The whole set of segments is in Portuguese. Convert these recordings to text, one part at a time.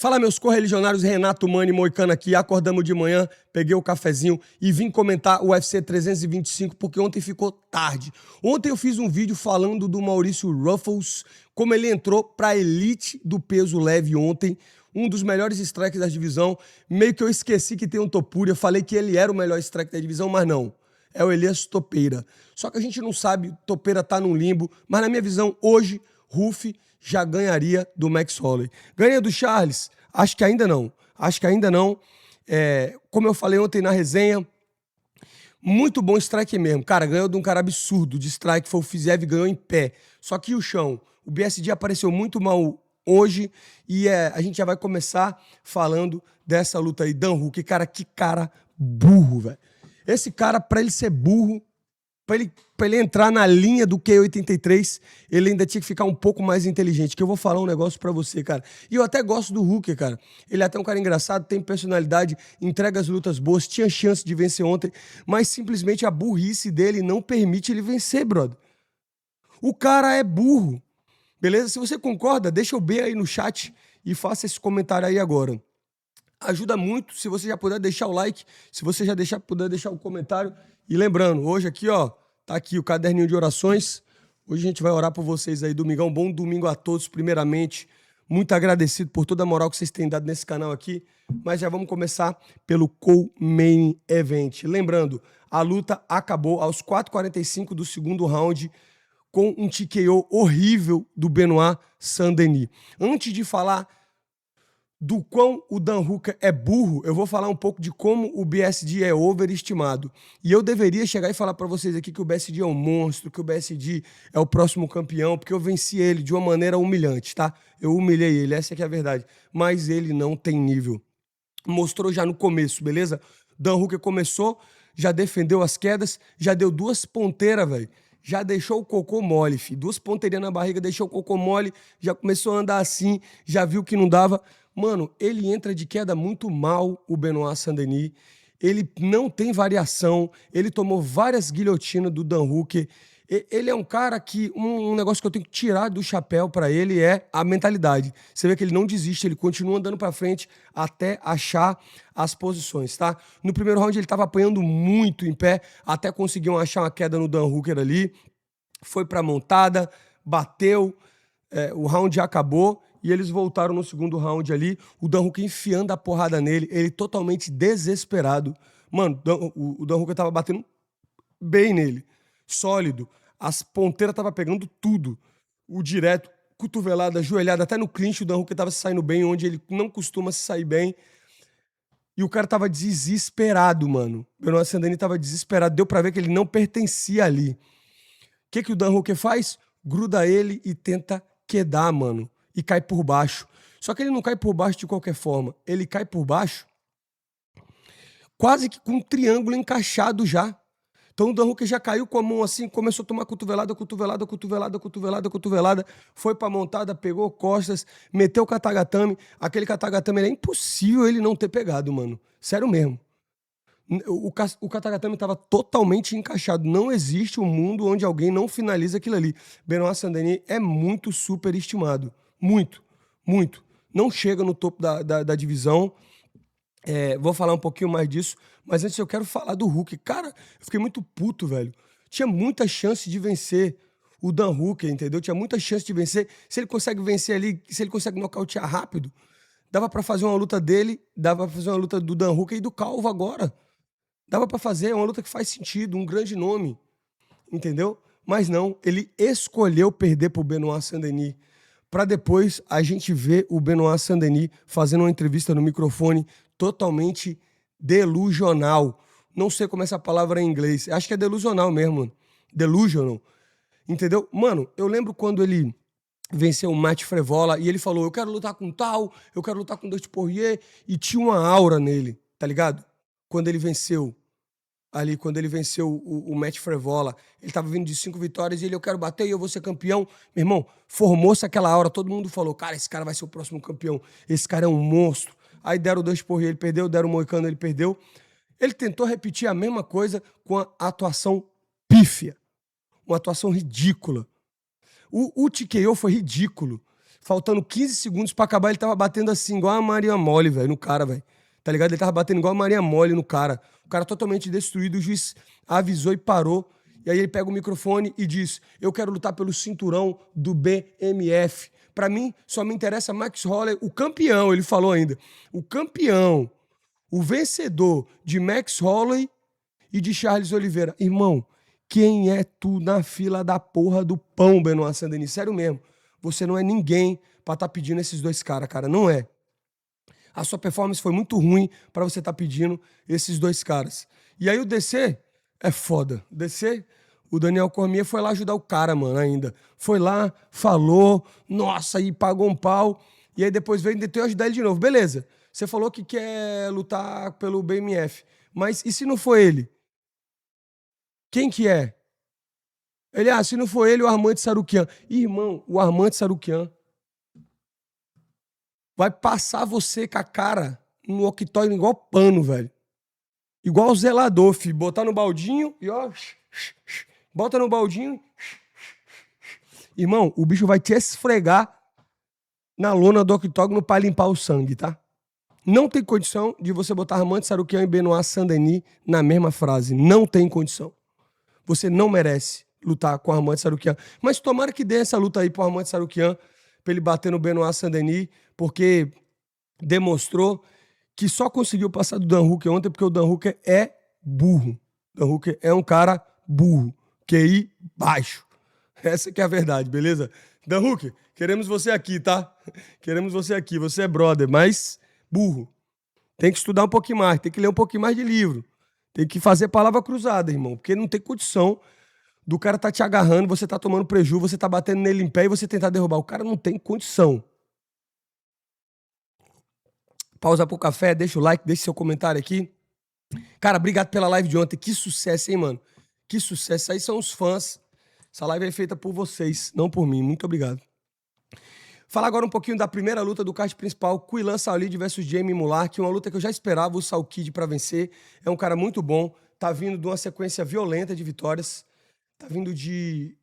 Fala, meus correligionários, Renato Mani Moicano aqui. Acordamos de manhã, peguei o cafezinho e vim comentar o UFC 325 porque ontem ficou tarde. Ontem eu fiz um vídeo falando do Maurício Ruffles, como ele entrou para a elite do peso leve ontem, um dos melhores strikers da divisão. Meio que eu esqueci que tem um Topuria, falei que ele era o melhor striker da divisão, mas não. É o Elias Topeira. Só que a gente não sabe, Topeira tá num limbo, mas na minha visão, hoje, Ruff já ganharia do Max Holloway. Ganha do Charles? Acho que ainda não. Acho que ainda não. Como eu falei ontem na resenha, muito bom strike mesmo. Cara, ganhou de um cara absurdo de strike, foi o Fiziev, ganhou em pé. Só que o chão, o BSD apareceu muito mal hoje e a gente já vai começar falando dessa luta aí. Dan Hooker, cara, que cara burro, velho. Esse cara, pra ele ser burro, pra ele entrar na linha do Q83, ele ainda tinha que ficar um pouco mais inteligente, que eu vou falar um negócio pra você, cara. E eu até gosto do Hooker, cara. Ele é até um cara engraçado, tem personalidade, entrega as lutas boas, tinha chance de vencer ontem, mas simplesmente a burrice dele não permite ele vencer, brother. O cara é burro, beleza? Se você concorda, deixa o B aí no chat e faça esse comentário aí agora. Ajuda muito se você já puder deixar o like, se você já puder deixar o comentário. E lembrando, hoje aqui, ó, tá aqui o caderninho de orações. Hoje a gente vai orar por vocês aí, domingão. Bom domingo a todos, primeiramente. Muito agradecido por toda a moral que vocês têm dado nesse canal aqui. Mas já vamos começar pelo Co-Main Event. Lembrando, a luta acabou aos 4h45 do segundo round com um TKO horrível do Benoit Saint-Denis. Antes de falar do quão o Dan Hooker é burro, eu vou falar um pouco de como o BSD é overestimado. E eu deveria chegar e falar para vocês aqui que o BSD é um monstro, que o BSD é o próximo campeão, porque eu venci ele de uma maneira humilhante, tá? Eu humilhei ele, essa é que é a verdade. Mas ele não tem nível. Mostrou já no começo, beleza? Dan Hooker começou, já defendeu as quedas, já deu 2 ponteiras, velho. Já deixou o cocô mole, filho. 2 ponteirinhas na barriga, deixou o cocô mole, já começou a andar assim, já viu que não dava. Mano, ele entra de queda muito mal, o Benoit Saint-Denis. Ele não tem variação, ele tomou várias guilhotinas do Dan Hooker. Ele é um cara que, um negócio que eu tenho que tirar do chapéu pra ele é a mentalidade. Você vê que ele não desiste, ele continua andando pra frente até achar as posições, tá? No primeiro round ele tava apanhando muito em pé, até conseguiu achar uma queda no Dan Hooker ali. Foi pra montada, bateu, o round já acabou. E eles voltaram no segundo round ali, o Dan Hooker enfiando a porrada nele, ele totalmente desesperado. Mano, o Dan Hooker tava batendo bem nele, sólido. As ponteiras tava pegando tudo. O direto, cotovelada, joelhada, até no clinch o Dan Hooker tava se saindo bem, onde ele não costuma se sair bem. E o cara tava desesperado, mano. O Benoit Saint-Denis tava desesperado, deu pra ver que ele não pertencia ali. O que o Dan Hooker faz? Gruda ele e tenta quedar, mano. E cai por baixo. Só que ele não cai por baixo de qualquer forma. Ele cai por baixo quase que com um triângulo encaixado já. Então o Dan Hooker já caiu com a mão assim, começou a tomar cotovelada, cotovelada, cotovelada, cotovelada, cotovelada, foi pra montada, pegou costas, meteu o katagatame. Aquele katagatame era impossível ele não ter pegado, mano. Sério mesmo. O katagatame estava totalmente encaixado. Não existe um mundo onde alguém não finaliza aquilo ali. Benoit Saint-Denis é muito superestimado. Muito, muito. Não chega no topo da divisão. Vou falar um pouquinho mais disso. Mas antes eu quero falar do Hooker. Cara, eu fiquei muito puto, velho. Tinha muita chance de vencer o Dan Hooker, entendeu? Tinha muita chance de vencer. Se ele consegue vencer ali, se ele consegue nocautear rápido, dava pra fazer uma luta dele, dava pra fazer uma luta do Dan Hooker e do Calvo agora. Dava pra fazer uma luta que faz sentido, um grande nome, entendeu? Mas não, ele escolheu perder pro Benoit Saint-Denis, para depois a gente ver o Benoit Saint-Denis fazendo uma entrevista no microfone totalmente delusional. Não sei como é essa palavra em inglês, acho que é delusional mesmo, delusional, entendeu? Mano, eu lembro quando ele venceu o Matt Frevola e ele falou, eu quero lutar com tal, eu quero lutar com Dustin Poirier, e tinha uma aura nele, tá ligado? Quando ele venceu o Matt Frevola, ele tava vindo de 5 vitórias e ele, eu quero bater e eu vou ser campeão. Meu irmão, formou-se aquela aura, todo mundo falou, cara, esse cara vai ser o próximo campeão, esse cara é um monstro. Aí deram o Dustin Poirier, ele perdeu, deram o Moicano, ele perdeu. Ele tentou repetir a mesma coisa com a atuação pífia, uma atuação ridícula. O TKO foi ridículo. faltando 15 segundos pra acabar, ele tava batendo assim, igual a Maria Mole, velho, no cara, velho. Tá ligado? Ele tava batendo igual a Maria Mole no cara. O cara totalmente destruído, o juiz avisou e parou. E aí ele pega o microfone e diz: eu quero lutar pelo cinturão do BMF. Pra mim, só me interessa Max Holloway, o campeão, ele falou ainda. O campeão, o vencedor de Max Holloway e de Charles Oliveira. Irmão, quem é tu na fila da porra do pão, Benoit Saint-Denis? Sério mesmo. Você não é ninguém pra estar pedindo esses dois caras, cara. Não é. A sua performance foi muito ruim pra você estar pedindo esses dois caras. E aí o DC é foda. O DC, o Daniel Cormier foi lá ajudar o cara, mano, ainda. Foi lá, falou, nossa, e pagou um pau. E aí depois veio e tentou ajudar ele de novo. Beleza, você falou que quer lutar pelo BMF. Mas e se não for ele? Quem que é? Ele, se não for ele, o Armand Sarukian. Irmão, o Armand Sarukian vai passar você com a cara no octógono igual pano, velho. Igual o zelador, filho. Botar no baldinho e ó... Bota no baldinho. Irmão, o bicho vai te esfregar na lona do octógono pra limpar o sangue, tá? Não tem condição de você botar Armand Sarukian e Benoit Saint-Denis na mesma frase. Não tem condição. Você não merece lutar com o Armand Sarukian. Mas tomara que dê essa luta aí pro Armand Sarukian pra ele bater no Benoit Saint-Denis, porque demonstrou que só conseguiu passar do Dan Hooker ontem porque o Dan Hooker é burro. Dan Hooker é um cara burro. QI baixo. Essa que é a verdade, beleza? Dan Hooker, queremos você aqui, tá? Queremos você aqui. Você é brother, mas burro. Tem que estudar um pouquinho mais, tem que ler um pouquinho mais de livro. Tem que fazer palavra cruzada, irmão, porque não tem condição do cara tá te agarrando, você tá tomando prejuízo, você tá batendo nele em pé e você tentar derrubar. O cara não tem condição. Pausa pro café, deixa o like, deixa seu comentário aqui. Cara, obrigado pela live de ontem. Que sucesso, hein, mano? Que sucesso. Isso aí são os fãs. Essa live é feita por vocês, não por mim. Muito obrigado. Falar agora um pouquinho da primeira luta do card principal, Quillan Saulid versus Jamie Mullarkey, uma luta que eu já esperava o Saulid para vencer. É um cara muito bom, tá vindo de uma sequência violenta de vitórias. Tá vindo de...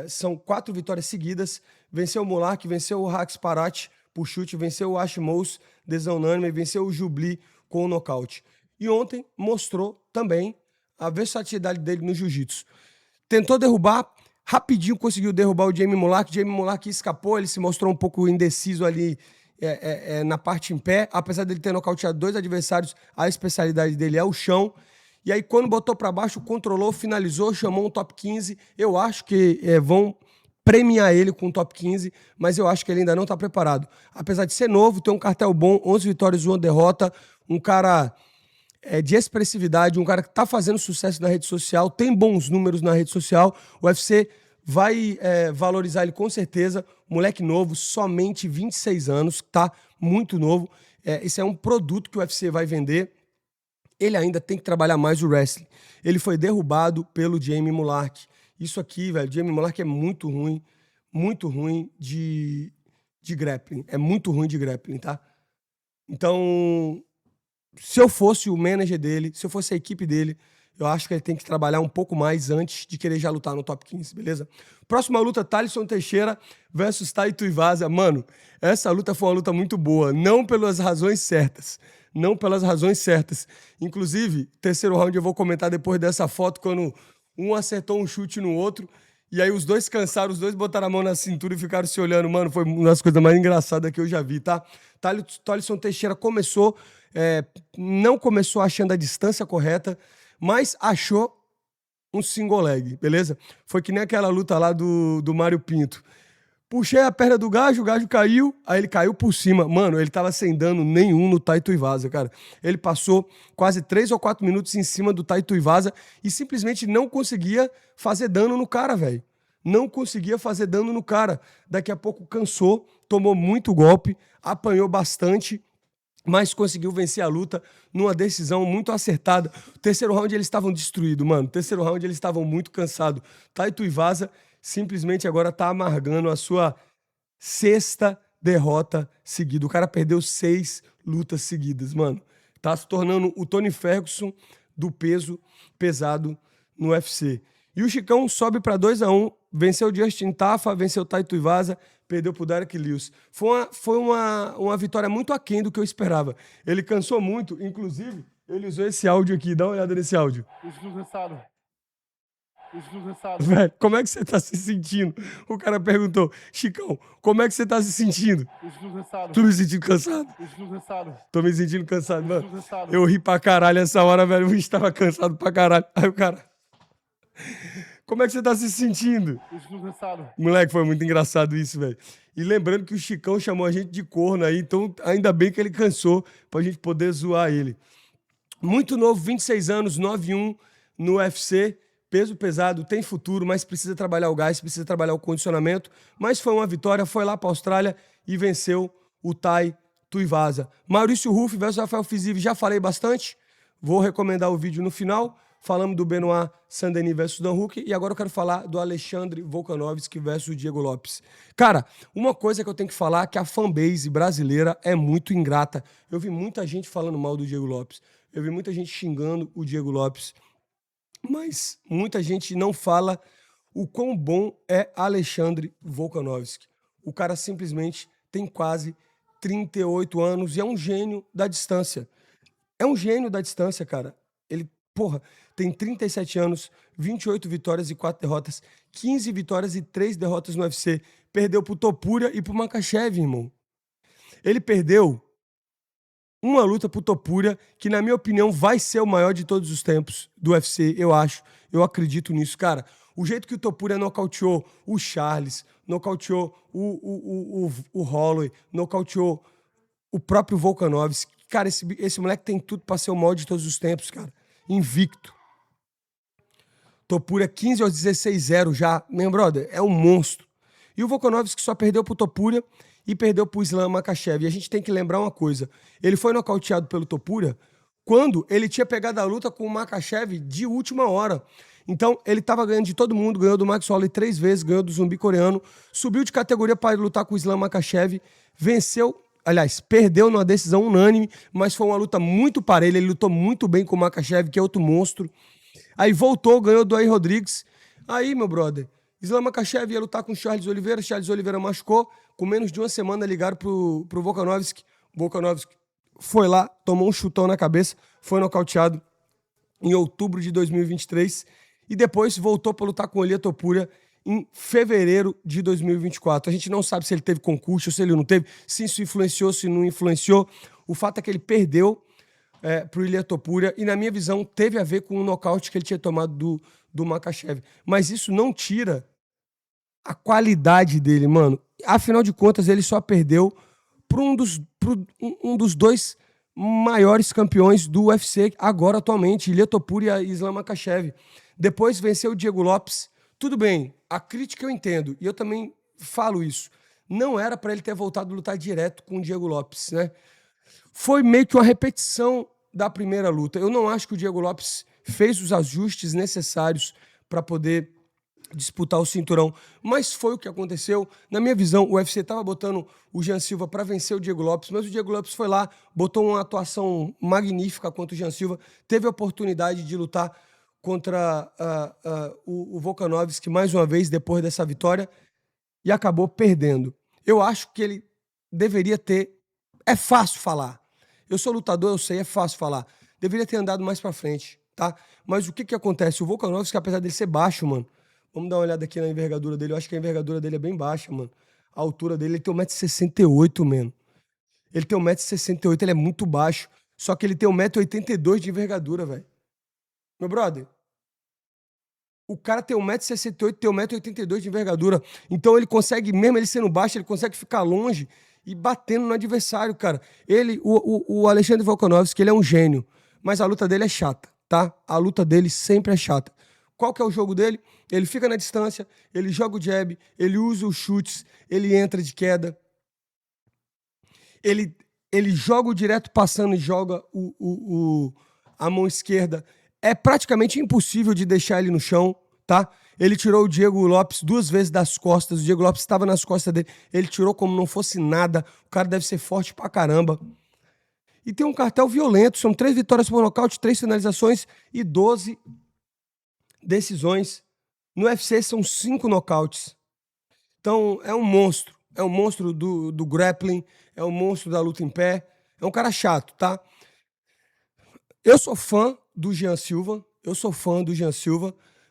são 4 vitórias seguidas. Venceu o Mullarkey, venceu o Rax Parat por chute, venceu o Ashmos, decisão unânime, venceu o Jubli com o nocaute. E ontem mostrou também a versatilidade dele no jiu-jitsu. Tentou derrubar, rapidinho conseguiu derrubar o Jamie Mullarkey. Jamie Mullarkey escapou, ele se mostrou um pouco indeciso ali na parte em pé. Apesar dele ter nocauteado 2 adversários, a especialidade dele é o chão. E aí, quando botou para baixo, controlou, finalizou, chamou um top 15. Eu acho que vão premiar ele com um top 15, mas eu acho que ele ainda não está preparado. Apesar de ser novo, ter um cartel bom, 11 vitórias e 1 derrota, um cara de expressividade, um cara que está fazendo sucesso na rede social, tem bons números na rede social. O UFC vai valorizar ele com certeza. Moleque novo, somente 26 anos, tá muito novo. Esse é um produto que o UFC vai vender. Ele ainda tem que trabalhar mais o wrestling. Ele foi derrubado pelo Jamie Mullarkey. Isso aqui, velho, Jamie Mullarkey é muito ruim de grappling. É muito ruim de grappling, tá? Então, se eu fosse o manager dele, se eu fosse a equipe dele, eu acho que ele tem que trabalhar um pouco mais antes de querer já lutar no top 15, beleza? Próxima luta, Thaleson Teixeira versus Tai Tuivasa. Mano, essa luta foi uma luta muito boa, não pelas razões certas. Não pelas razões certas. Inclusive, terceiro round eu vou comentar depois dessa foto, quando um acertou um chute no outro, e aí os dois cansaram, os dois botaram a mão na cintura e ficaram se olhando. Mano, foi uma das coisas mais engraçadas que eu já vi, tá? Thaleson Teixeira não começou achando a distância correta, mas achou um single leg, beleza? Foi que nem aquela luta lá do Mário Pinto. Puxei a perna do gajo, o gajo caiu, aí ele caiu por cima. Mano, ele tava sem dano nenhum no Tai Tuivasa, cara. Ele passou quase 3 ou 4 minutos em cima do Tai Tuivasa e simplesmente não conseguia fazer dano no cara, velho. Não conseguia fazer dano no cara. Daqui a pouco cansou, tomou muito golpe, apanhou bastante, mas conseguiu vencer a luta numa decisão muito acertada. O terceiro round eles estavam destruídos, mano. No terceiro round eles estavam muito cansados. Tai Tuivasa simplesmente agora tá amargando a sua 6ª derrota seguida. O cara perdeu 6 lutas seguidas, mano. Tá se tornando o Tony Ferguson do peso pesado no UFC. E o Chicão sobe para 2-1, venceu o Justin Tafa, venceu o Tai Tuivasa, perdeu pro Derek Lewis. Foi uma vitória muito aquém do que eu esperava. Ele cansou muito, inclusive, ele usou esse áudio aqui. Dá uma olhada nesse áudio. Estou cansado. Estou cansado. Velho, como é que você tá se sentindo? O cara perguntou, Chicão, como é que você tá se sentindo? Estou cansado. Tô me sentindo cansado? Estou cansado. Tô me sentindo cansado, mano. Estou cansado. Eu ri pra caralho essa hora, velho. O bicho tava cansado pra caralho. Aí o cara, como é que você tá se sentindo? Estou cansado. Moleque, foi muito engraçado isso, velho. E lembrando que o Chicão chamou a gente de corno aí, então ainda bem que ele cansou pra gente poder zoar ele. Muito novo, 26 anos, 9-1 no UFC. Peso pesado, tem futuro, mas precisa trabalhar o gás, precisa trabalhar o condicionamento. Mas foi uma vitória, foi lá pra Austrália e venceu o Tai Tuivasa. Maurício Ruff versus Rafael Fiziev, já falei bastante. Vou recomendar o vídeo no final. Falamos do Benoit Saint-Denis versus Dan Hooker. E agora eu quero falar do Alexandre Volkanovski versus o Diego Lopes. Cara, uma coisa que eu tenho que falar é que a fanbase brasileira é muito ingrata. Eu vi muita gente falando mal do Diego Lopes. Eu vi muita gente xingando o Diego Lopes. Mas muita gente não fala o quão bom é Alexandre Volkanovski. O cara simplesmente tem quase 38 anos e é um gênio da distância. É um gênio da distância, cara. Ele, porra, tem 37 anos, 28 vitórias e 4 derrotas, 15 vitórias e 3 derrotas no UFC. Perdeu pro Topuria e pro Makhachev, irmão. Ele perdeu uma luta pro Topuria, que na minha opinião vai ser o maior de todos os tempos do UFC, eu acho. Eu acredito nisso, cara. O jeito que o Topuria nocauteou o Charles, nocauteou o Holloway, nocauteou o próprio Volkanovski. Cara, esse moleque tem tudo pra ser o maior de todos os tempos, cara. Invicto. Topuria 15-16-0 já. Meu brother, é um monstro. E o Volkanovski só perdeu pro Topuria e perdeu pro Islam Makhachev. E a gente tem que lembrar uma coisa. Ele foi nocauteado pelo Topuria quando ele tinha pegado a luta com o Makhachev de última hora. Então, ele estava ganhando de todo mundo, ganhou do Max Holloway 3 vezes, ganhou do zumbi coreano, subiu de categoria para lutar com o Islam Makhachev, venceu, aliás, perdeu numa decisão unânime, mas foi uma luta muito parelha, ele lutou muito bem com o Makhachev, que é outro monstro. Aí voltou, ganhou do Aí Rodrigues. Aí, meu brother, Islam Makhachev ia lutar com o Charles Oliveira machucou, com menos de uma semana ligaram pro Volkanovski. O Volkanovski foi lá, tomou um chutão na cabeça, foi nocauteado em outubro de 2023 e depois voltou para lutar com o Ilia Topuria em fevereiro de 2024. A gente não sabe se ele teve concurso, se ele não teve, se isso influenciou, se não influenciou. O fato é que ele perdeu pro Ilia Topuria e, na minha visão, teve a ver com o nocaute que ele tinha tomado do Makhachev. Mas isso não tira a qualidade dele, mano. Afinal de contas, ele só perdeu para um dos dois maiores campeões do UFC agora, atualmente, Ilia Topuria e Islam Makhachev. Depois venceu o Diego Lopes. Tudo bem, a crítica eu entendo, e eu também falo isso. Não era para ele ter voltado a lutar direto com o Diego Lopes, né? Foi meio que uma repetição da primeira luta. Eu não acho que o Diego Lopes fez os ajustes necessários para poder disputar o cinturão, mas foi o que aconteceu. Na minha visão, o UFC estava botando o Jean Silva para vencer o Diego Lopes, mas o Diego Lopes foi lá, botou uma atuação magnífica contra o Jean Silva, teve a oportunidade de lutar contra o Volkanovski mais uma vez depois dessa vitória e acabou perdendo. Eu acho que ele deveria ter... É fácil falar. Eu sou lutador, eu sei, é fácil falar. Deveria ter andado mais pra frente, tá? Mas o que acontece? O Volkanovski, apesar dele ser baixo, mano, vamos dar uma olhada aqui na envergadura dele. Eu acho que a envergadura dele é bem baixa, mano. A altura dele, ele tem 1,68 m, mano. Ele tem 1,68 m, ele é muito baixo. Só que ele tem 1,82 m de envergadura, velho. Meu brother, o cara tem 1,68 m, tem 1,82 m de envergadura. Então ele consegue, mesmo ele sendo baixo, ele consegue ficar longe e batendo no adversário, cara. Ele, o Alexandre Volkanovski, ele é um gênio. Mas a luta dele é chata, tá? A luta dele sempre é chata. Qual que é o jogo dele? Ele fica na distância, ele joga o jab, ele usa os chutes, ele entra de queda. Ele joga o direto passando e joga a mão esquerda. É praticamente impossível de deixar ele no chão, tá? Ele tirou o Diego Lopes 2 vezes das costas. O Diego Lopes estava nas costas dele. Ele tirou como não fosse nada. O cara deve ser forte pra caramba. E tem um cartel violento. São 3 vitórias por nocaute, 3 finalizações e 12 decisões. No UFC são 5 nocautes. Então, é um monstro. É um monstro do grappling, é um monstro da luta em pé. É um cara chato, tá? Eu sou fã do Jean Silva,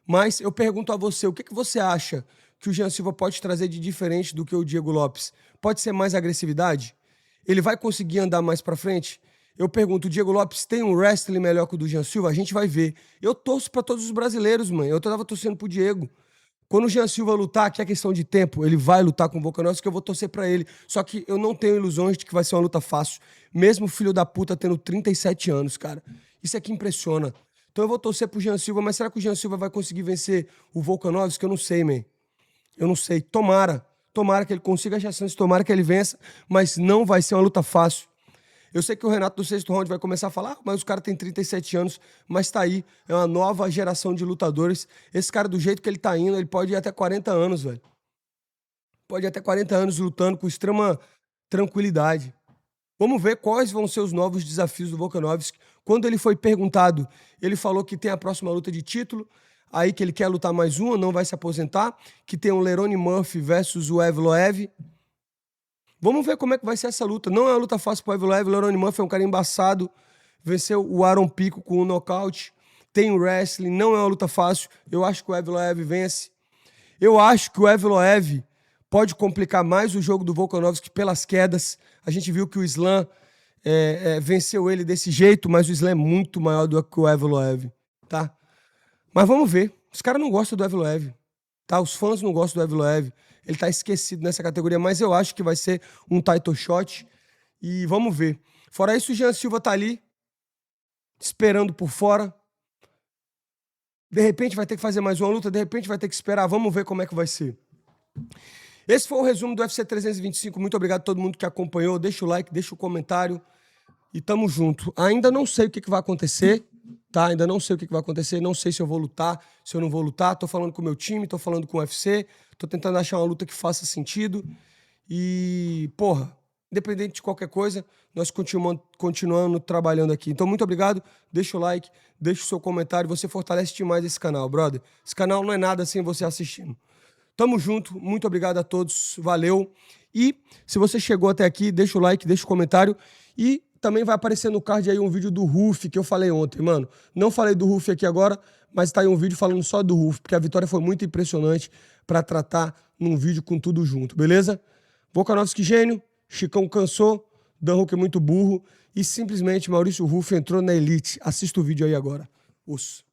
mas eu pergunto a você, o que você acha que o Jean Silva pode trazer de diferente do que o Diego Lopes? Pode ser mais agressividade? Ele vai conseguir andar mais pra frente? Eu pergunto, o Diego Lopes tem um wrestling melhor que o do Jean Silva? A gente vai ver. Eu torço pra todos os brasileiros, mãe. Eu tava torcendo pro Diego. Quando o Jean Silva lutar, que é questão de tempo, ele vai lutar com o Volkanovski, que eu vou torcer pra ele. Só que eu não tenho ilusões de que vai ser uma luta fácil. Mesmo o filho da puta tendo 37 anos, cara. Isso é que impressiona. Então eu vou torcer pro Jean Silva, mas será que o Jean Silva vai conseguir vencer o Volkanovski? Eu não sei, man. Eu não sei. Tomara. Tomara que ele consiga achar chance, tomara que ele vença, mas não vai ser uma luta fácil. Eu sei que o Renato do sexto round vai começar a falar, mas o cara tem 37 anos, mas tá aí, é uma nova geração de lutadores. Esse cara, do jeito que ele tá indo, ele pode ir até 40 anos, velho. Pode ir até 40 anos lutando com extrema tranquilidade. Vamos ver quais vão ser os novos desafios do Volkanovski. Quando ele foi perguntado, ele falou que tem a próxima luta de título, aí que ele quer lutar mais uma, não vai se aposentar, que tem o Lerone Murphy versus o Evloev. Vamos ver como é que vai ser essa luta. Não é uma luta fácil pro Evloev. O Lerone Murphy é um cara embaçado. Venceu o Aaron Pico com um nocaute. Tem o wrestling. Não é uma luta fácil. Eu acho que o Evloev vence. Eu acho que o Evloev pode complicar mais o jogo do Volkanovski pelas quedas. A gente viu que o Islam venceu ele desse jeito, mas o Islam é muito maior do que o Evloev, tá? Mas vamos ver. Os caras não gostam do Evloev, tá? Os fãs não gostam do Evloev. Ele tá esquecido nessa categoria, mas eu acho que vai ser um title shot. E vamos ver. Fora isso, o Jean Silva tá ali, esperando por fora. De repente vai ter que fazer mais uma luta, de repente vai ter que esperar. Vamos ver como é que vai ser. Esse foi o resumo do UFC 325. Muito obrigado a todo mundo que acompanhou. Deixa o like, deixa o comentário. E tamo junto. Ainda não sei o que vai acontecer, tá? Ainda não sei o que vai acontecer. Não sei se eu vou lutar, se eu não vou lutar. Tô falando com o meu time, tô falando com o UFC. Tô tentando achar uma luta que faça sentido. E, porra, independente de qualquer coisa, nós continuamos trabalhando aqui. Então, muito obrigado. Deixa o like, deixa o seu comentário. Você fortalece demais esse canal, brother. Esse canal não é nada sem você assistindo. Tamo junto. Muito obrigado a todos. Valeu. E se você chegou até aqui, deixa o like, deixa o comentário. E também vai aparecer no card aí um vídeo do Ruf que eu falei ontem, mano. Não falei do Ruf aqui agora, mas tá aí um vídeo falando só do Ruf, porque a vitória foi muito impressionante pra tratar num vídeo com tudo junto, beleza? Volkanovski gênio, Chicão cansou, Dan Hooker muito burro e simplesmente Maurício Ruf entrou na elite. Assista o vídeo aí agora. Osso.